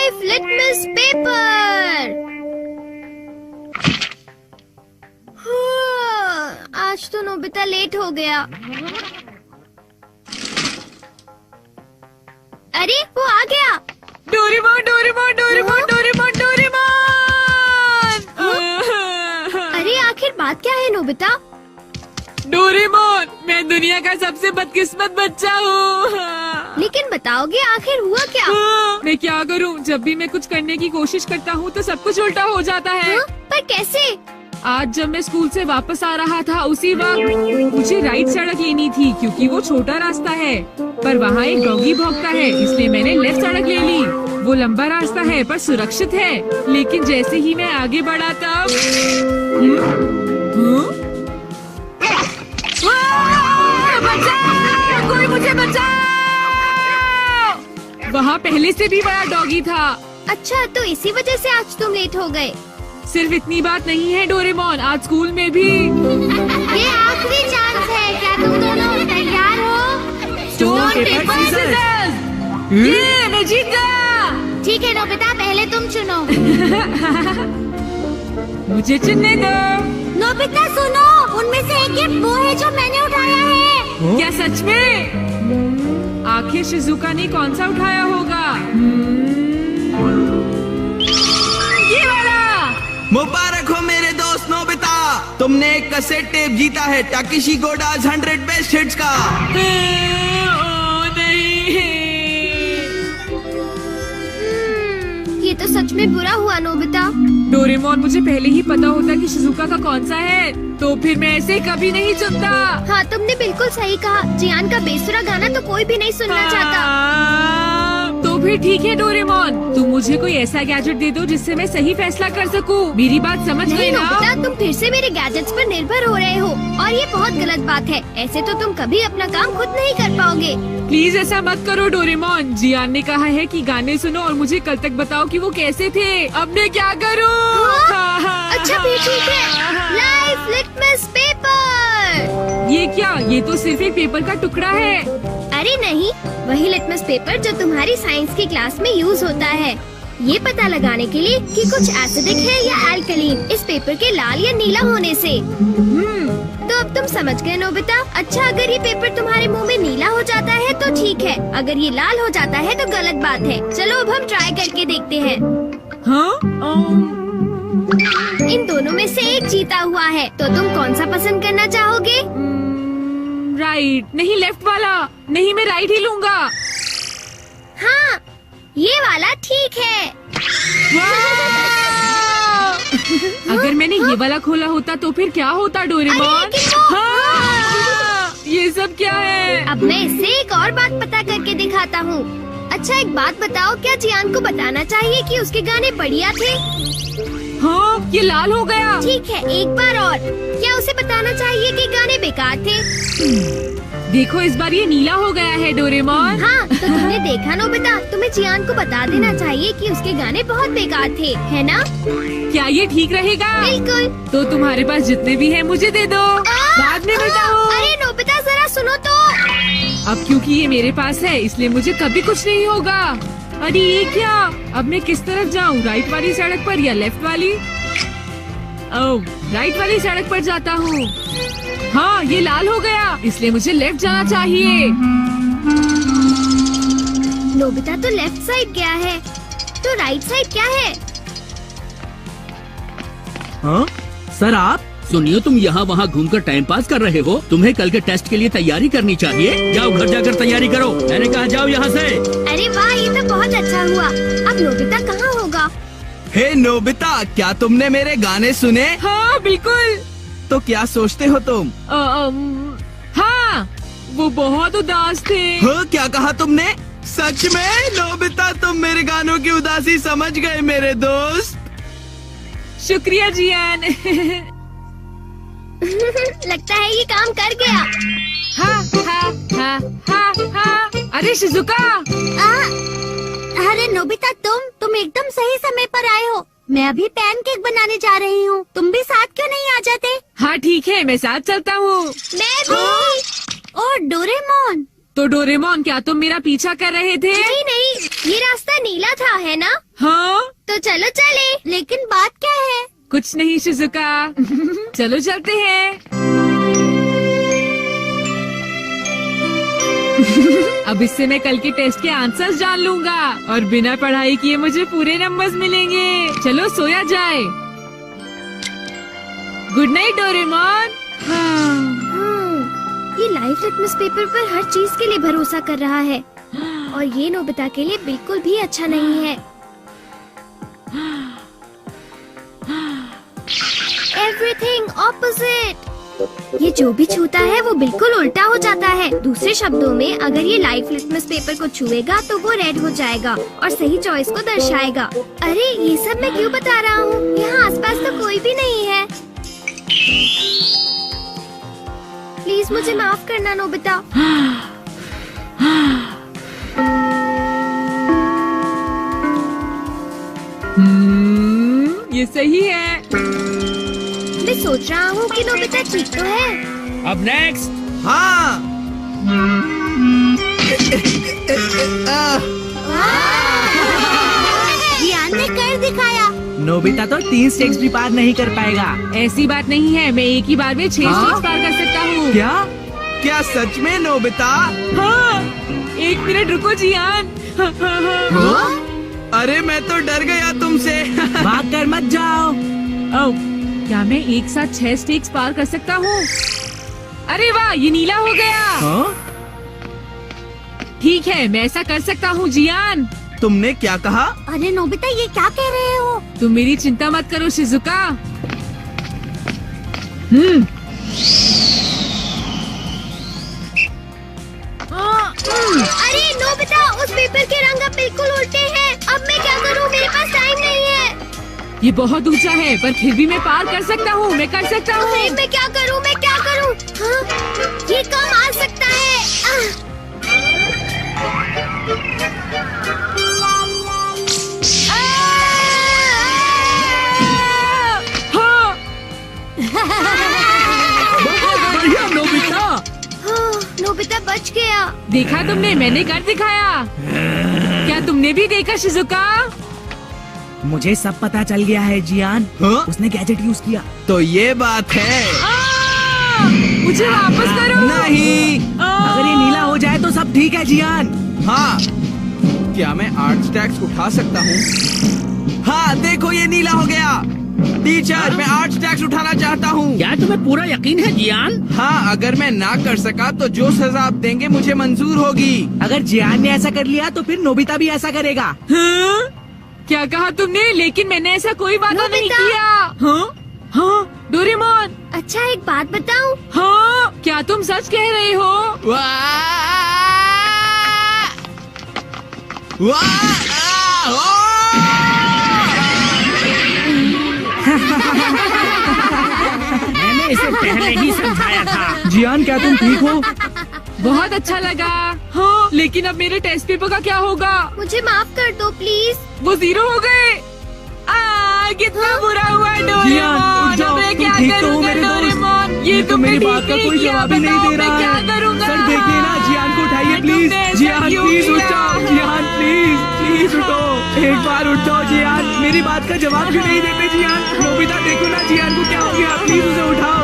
Life litmus paper. आज तो Nobita late हो गया। अरे वो आ गया। Doraemon Doraemon Doraemon Doraemon Doraemon. अरे आखिर बात क्या है नोबिता? डोरेमोन, मैं दुनिया का सबसे बदकिस्मत बच्चा हूँ। लेकिन बताओगे आखिर हुआ क्या? मैं क्या करूँ? जब भी मैं कुछ करने की कोशिश करता हूँ तो सब कुछ उल्टा हो जाता है। पर कैसे? आज जब मैं स्कूल से वापस आ रहा था उसी वक्त मुझे राइट सड़क लेनी थी क्योंकि वो छोटा रास्ता है, पर वहाँ एक डॉगी भौंकता है, इसलिए मैंने लेफ्ट सड़क ले ली। वो लंबा रास्ता है पर सुरक्षित है, लेकिन जैसे ही मैं आगे बढ़ा तब बचाओ! कोई मुझे बचाओ! वहाँ पहले से भी बड़ा डॉगी था। अच्छा, तो इसी वजह से आज तुम लेट हो गए। सिर्फ इतनी बात नहीं है डोरेमोन, आज स्कूल में भी ये आखिरी चांस है। क्या तुम दोनों तैयार हो? Stone paper scissors. ये मैं जीत गया। ठीक है नोबिता, पहले तुम चुनो। मुझे चुनने दो। नोबिता सुनो, उनमें से एक गिफ्ट वो है जो मैंने उठाया है। क्या सच में? आखिर शिजुका ने कौन सा उठाया होगा? ये वाला। मुबारक हो मेरे दोस्त नोबिता, तुमने एक कैसेट टेप जीता है टाकेशी गोडाज 100 बेस्ट हिट्स का। ये तो सच में बुरा हुआ नोबिता। डोरेमोन, मुझे पहले ही पता होता कि शिजुका का कौन सा है तो फिर मैं ऐसे कभी नहीं चुनता। हाँ, तुमने बिल्कुल सही कहा। जियान का बेसुरा गाना तो कोई भी नहीं सुनना चाहता। तो फिर ठीक है डोरेमोन, तुम मुझे कोई ऐसा गैजेट दे दो जिससे मैं सही फैसला कर सकूं। मेरी बात समझ गए ना? नोबिता, तुम फिर से मेरे गैजेट्स पर निर्भर हो रहे हो और ये बहुत गलत बात है। ऐसे तो तुम कभी अपना काम खुद नहीं कर पाओगे। प्लीज ऐसा मत करो डोरेमोन। जियान ने कहा है कि गाने सुनो और मुझे कल तक बताओ कि वो कैसे थे। अब मैं क्या करूं? अच्छा फिर ठीक है। Life litmus paper. ये क्या? ये तो सिर्फ एक पेपर का टुकड़ा है। अरे नहीं, वही लिटमस पेपर जो तुम्हारी साइंस की क्लास में यूज होता है, ये पता लगाने के लिए कि कुछ एसिडिक है या एल्कलीन इस पेपर के लाल या नीला होने से। तो अब तुम समझ गए नोबिता। अच्छा, अगर ये पेपर तुम्हारे मुंह में नीला हो जाता है तो ठीक है, अगर ये लाल हो जाता है तो गलत बात है। चलो अब हम ट्राई करके देखते हैं। इन दोनों में से एक जीता हुआ है, तो तुम कौन सा पसंद करना चाहोगे? राइट। नहीं, लेफ्ट वाला। नहीं, मैं राइट ही लूंगा। हाँ, ये वाला ठीक है। अगर मैंने ये वाला खोला होता तो फिर क्या होता डोरेमोन? ये सब क्या है? अब मैं इससे एक और बात पता करके दिखाता हूँ। अच्छा एक बात बताओ, क्या जियान को बताना चाहिए कि उसके गाने बढ़िया थे? हाँ, ये लाल हो गया। ठीक है, एक बार और। क्या उसे बताना चाहिए कि गाने बेकार थे? देखो, इस बार ये नीला हो गया है डोरेमोन। हाँ, तो तुमने देखा नोबिता, तुम्हें जियान को बता देना चाहिए कि उसके गाने बहुत बेकार थे, है ना? क्या ये ठीक रहेगा? बिल्कुल। तो तुम्हारे पास जितने भी हैं मुझे दे दो, बाद में बताओ। अरे नोबिता जरा सुनो तो। अब क्योंकि ये मेरे पास है इसलिए मुझे कभी कुछ नहीं होगा। अरे ये क्या? अब मैं किस तरफ जाऊँ, राइट वाली सड़क पर या लेफ्ट वाली? ओह, राइट वाली सड़क पर जाता हूँ। हाँ, ये लाल हो गया, इसलिए मुझे लेफ्ट जाना चाहिए। नोबिता तो लेफ्ट साइड गया है, तो राइट साइड क्या है? हाँ? सर आप सुनिए, तुम यहाँ वहाँ घूमकर टाइम पास कर रहे हो। तुम्हें कल के टेस्ट के लिए तैयारी करनी चाहिए। जाओ घर जाकर तैयारी करो। मैंने कहा जाओ यहाँ से। अरे वाह, ये तो बहुत अच्छा हुआ। अब नोबिता कहाँ होगा? हे नोबिता, क्या तुमने मेरे गाने सुने? हाँ बिल्कुल। तो क्या सोचते हो तुम? हाँ, वो बहुत उदास थे। हाँ, क्या कहा तुमने? सच में नोबिता, तुम मेरे गानों की उदासी समझ गए मेरे दोस्त। शुक्रिया जियान। लगता है ये काम कर गया। हाँ, हाँ, हाँ, हाँ, हाँ। अरे शिजुका। अरे नोबिता, तुम एकदम सही समय पर आए हो। मैं अभी पैनकेक बनाने जा रही हूँ। तुम भी साथ क्यों नहीं आ जाते? हाँ ठीक है, मैं साथ चलता हूँ। मैं भी। और डोरेमोन, तो डोरेमोन, क्या तुम मेरा पीछा कर रहे थे? नहीं नहीं, ये रास्ता नीला था, है ना? हाँ, तो चलो चले। लेकिन बात क्या है? कुछ नहीं शिजुका। चलो चलते हैं। अब इससे मैं कल के टेस्ट के आंसर्स जान लूंगा और बिना पढ़ाई किए मुझे पूरे नंबर्स मिलेंगे। चलो सोया जाए। Good night Doraemon. ये लाइफ लिटमस पेपर पर हर चीज के लिए भरोसा कर रहा है और ये नोबिता के लिए बिल्कुल भी अच्छा नहीं है। Everything opposite. ये जो भी छूता है वो बिल्कुल उल्टा हो जाता है। दूसरे शब्दों में, अगर ये लाइफ लिटमस पेपर को छुएगा तो वो रेड हो जाएगा और सही चॉइस को दर्शाएगा। अरे ये सब मैं क्यों बता रहा हूँ? यहाँ आसपास तो कोई भी नहीं है। प्लीज मुझे माफ करना नोबिता। ये सही है। मैं सोच रहा हूँ कि नोबिता ठीक तो है। अब नेक्स्ट। हाँ। जियान ने कर दिखाया। नोबिता तो 3 स्टेक्स भी पार नहीं कर पाएगा। ऐसी बात नहीं है, मैं एक ही बार में 6 हाँ? स्टेज पार कर सकता हूँ। क्या? क्या सच में नोबिता? हाँ, 1 मिनट रुको जियान। अरे मैं तो डर गया तुमसे। भाग कर मत जाओ। ओह, क्या मैं एक साथ 6 स्टेक्स पार कर सकता हूँ? अरे वाह, ये नीला हो गया। हाँ? ठीक है, मैं ऐसा कर सकता हूँ जियान। तुमने क्या कहा? अरे नोबिता, ये क्या कह रहे हो? तुम मेरी चिंता मत करो शिजुका। अरे नोबिता, उस पेपर के रंग अब बिल्कुल उल्टे हैं। अब मैं क्या करूँ? मेरे पास टाइम नहीं है। ये बहुत ऊंचा है, पर फिर भी मैं पार कर सकता हूँ। मैं कर सकता हूँ। अरे मैं क्या करूँ? मैं क्या करूँ? हाँ? ये कम आ सकता है। हाँ, बहुत बढ़िया नोबिता। हाँ, नोबिता बच गया। देखा तुमने, मैंने कर दिखाया। क्या तुमने भी देखा शिजुका? मुझे सब पता चल गया है जियान। हाँ? उसने गैजेट यूज किया। तो ये बात है। मुझे वापस करो। नहीं। अगर ये नीला हो जाए तो सब ठीक है जियान। हाँ। क्या मैं 8 स्टैक्स उठा सकता हूँ? हाँ, देखो ये नीला हो गया। टीचर, मैं 8 स्टैक्स उठाना चाहता हूँ। क्या तुम्हें पूरा यकीन है जियान? हाँ, अगर मैं ना कर सका तो जो सजा आप देंगे मुझे मंजूर होगी। अगर जियान ने ऐसा कर लिया तो फिर नोबिता भी ऐसा करेगा। हाँ? क्या कहा तुमने? लेकिन मैंने ऐसा कोई वादा नहीं नोबिता। किया। हाँ? हाँ, डोरेमोन। अच्छा, एक बात बताऊं? हाँ, क्या तुम सच कह रहे हो? वाह! वाह! मैंने इसे पहले ही समझाया था। जियान, क्या तुम ठीक हो? बहुत अच्छा लगा। हाँ, लेकिन अब मेरे टेस्ट पेपर का क्या होगा? मुझे माफ कर दो प्लीज। वो 0 हो गए। कितना बुरा हुआ जियान, डोरेमोन। उठ जाओ, अब मैं तुम क्या ठीक तो हो करूँगा मेरे दोस्त? डोरेमोन? ये तो तुमने मेरी ठीक बात का नहीं कोई किया। जवाब ही नहीं बताओ, दे रहा मैं क्या है। करूँगा? सर देखिए ना, जियान को उठाइए प्लीज। तुमने ऐसा जियान क्यों प्लीज उठ किया? जाओ। जियान प्लीज प्लीज उठो। एक बार उठ जाओ जियान। मेरी बात का जवाब क्यों नहीं देते जियान? नोबिता देखो ना, जियान को क्या हो गया? प्लीज उसे उठाओ।